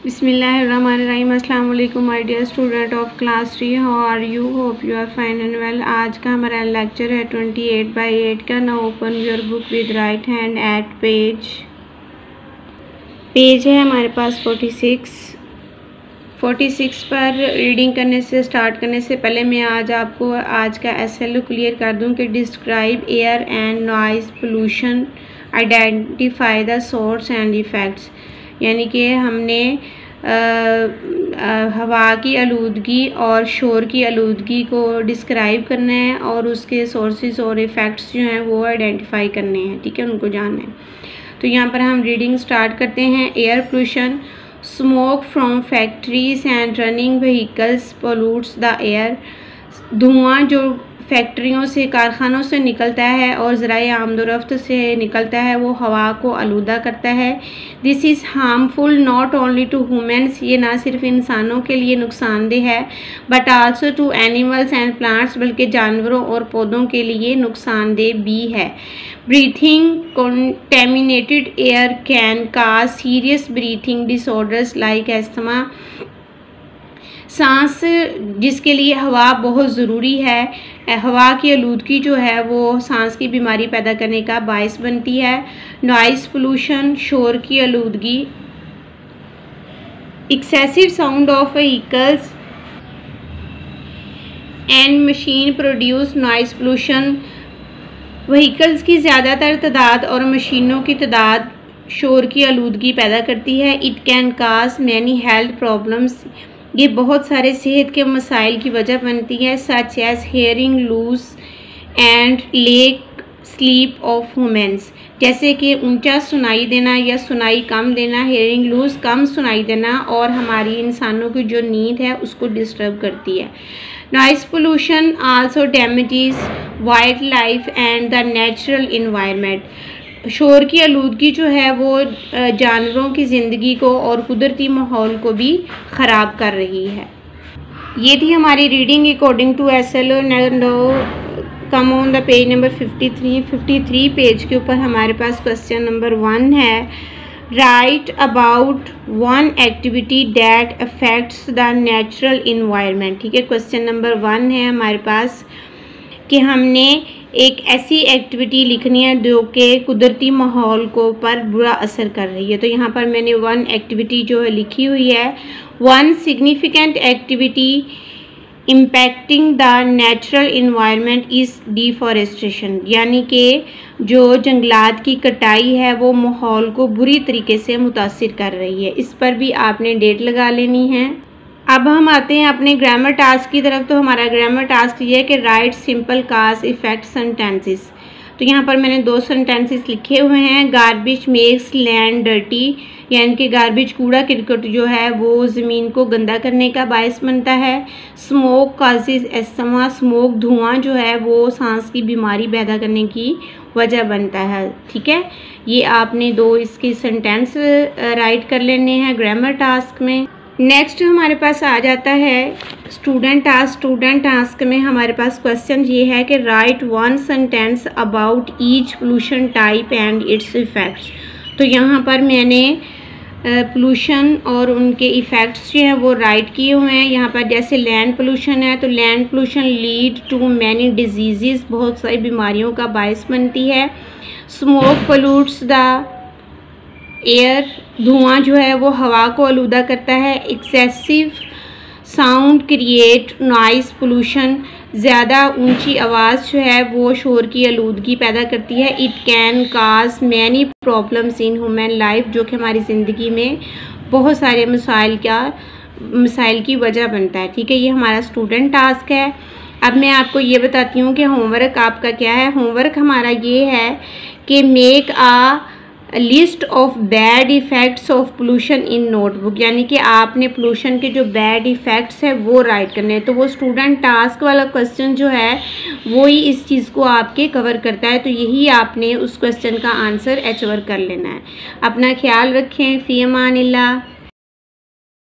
बिस्मिल्लाहिर्रहमानिर्रहीम। अस्सलाम वालेकुम my dear student of class 3, how are you? Hope you are fine and well. आज का हमारा लेक्चर है 28/8 का। Now open your book with right hand at page है हमारे पास 46 पर रीडिंग करने से स्टार्ट करने से पहले मैं आपको आज का एसएलओ क्लियर कर दूं कि describe air and noise pollution, identify the source and effects. यानी कि हमने हवा की आलूदगी और शोर की आलूदगी को डिस्क्राइब करना है और उसके सोर्सेज और इफ़ेक्ट्स जो हैं वो आइडेंटिफाई करने हैं, ठीक है, उनको जानना है। तो यहाँ पर हम रीडिंग स्टार्ट करते हैं। Air pollution, smoke from factories and running vehicles pollutes the air. धुआं जो फैक्ट्रियों से, कारखानों से निकलता है और ज़राए आमदोरफ्त से निकलता है वो हवा को आलूदा करता है। This is harmful not only to humans, ये ना सिर्फ इंसानों के लिए नुकसानदेह है, but also to animals and plants, बल्कि जानवरों और पौधों के लिए नुकसानदेह भी है। Breathing contaminated air can cause serious breathing disorders like asthma. सांस जिसके लिए हवा बहुत ज़रूरी है, हवा की आलूदगी जो है वो सांस की बीमारी पैदा करने का बायस बनती है। नॉइज़ पोल्यूशन, शोर की आलूदगी। Excessive sound of vehicles and machine produce noise pollution. Vehicles की ज़्यादातर तादाद और मशीनों की तादाद शोर की आलूदगी पैदा करती है। It can cause many health problems, ये बहुत सारे सेहत के मसाइल की वजह बनती है, such as hearing lose and lack sleep of humans, जैसे कि ऊंचा सुनाई देना या सुनाई कम देना, हेयरिंग लूज कम सुनाई देना, और हमारी इंसानों की जो नींद है उसको डिस्टर्ब करती है। Noise pollution also damages wild life and the natural environment. शोर की आलूदगी जो है वो जानवरों की ज़िंदगी को और कुदरती माहौल को भी ख़राब कर रही है। ये थी हमारी reading according to SLO. Come on the page number 53 page के ऊपर हमारे पास क्वेश्चन नंबर 1 है। Write about one activity that affects the natural environment. ठीक है, क्वेश्चन नंबर 1 है हमारे पास कि हमने एक ऐसी एक्टिविटी लिखनी है जो कि कुदरती माहौल को पर बुरा असर कर रही है। तो यहाँ पर मैंने 1 एक्टिविटी जो है लिखी हुई है। 1 significant activity impacting the natural environment is deforestation, यानी कि जो जंगलात की कटाई है वो माहौल को बुरी तरीके से मुतासिर कर रही है। इस पर भी आपने डेट लगा लेनी है। अब हम आते हैं अपने ग्रामर टास्क की तरफ। तो हमारा ग्रामर टास्क ये है कि राइट सिंपल काज इफेक्ट सेंटेंसेस। तो यहाँ पर मैंने 2 सेंटेंसेस लिखे हुए हैं। गार्बेज मेक्स लैंड डर्टी, यानी कि गार्बेज कूड़ा करकट जो है वो ज़मीन को गंदा करने का बायस बनता है। स्मोक काजेज एस्थमा, स्मोक धुआं जो है वो सांस की बीमारी पैदा करने की वजह बनता है। ठीक है, ये आपने 2 इसके सेंटेंस राइट कर लेने हैं ग्रामर टास्क में। नेक्स्ट हमारे पास आ जाता है स्टूडेंट टास्क। स्टूडेंट टास्क में हमारे पास क्वेश्चन ये है कि right 1 sentence about each pollution type and it's effects. तो यहाँ पर मैंने पोल्यूशन और उनके इफ़ेक्ट्स जो हैं वो राइट किए हुए हैं। यहाँ पर जैसे लैंड पोल्यूशन है तो land pollution lead to many diseases, बहुत सारी बीमारियों का बायस बनती है। स्मोक पोल्यूट्स द एयर, धुआं जो है वो हवा को आलूदा करता है। Excessive sound create noise pollution, ज़्यादा ऊंची आवाज़ जो है वो शोर की आलूदगी पैदा करती है। It can cause many problems in human life, जो कि हमारी ज़िंदगी में बहुत सारे मसाइल की वजह बनता है। ठीक है, ये हमारा स्टूडेंट टास्क है। अब मैं आपको ये बताती हूँ कि होमवर्क आपका क्या है। होमवर्क हमारा ये है कि make a list of bad effects of pollution in notebook, यानी कि आपने पोल्यूशन के जो बैड इफ़ेक्ट्स है वो राइट करने हैं। तो वो स्टूडेंट टास्क वाला क्वेश्चन जो है वो ही इस चीज़ को आपके कवर करता है। तो यही आपने उस क्वेश्चन का आंसर एचवर कर लेना है। अपना ख्याल रखें। फ़ी अमानिल्लाह।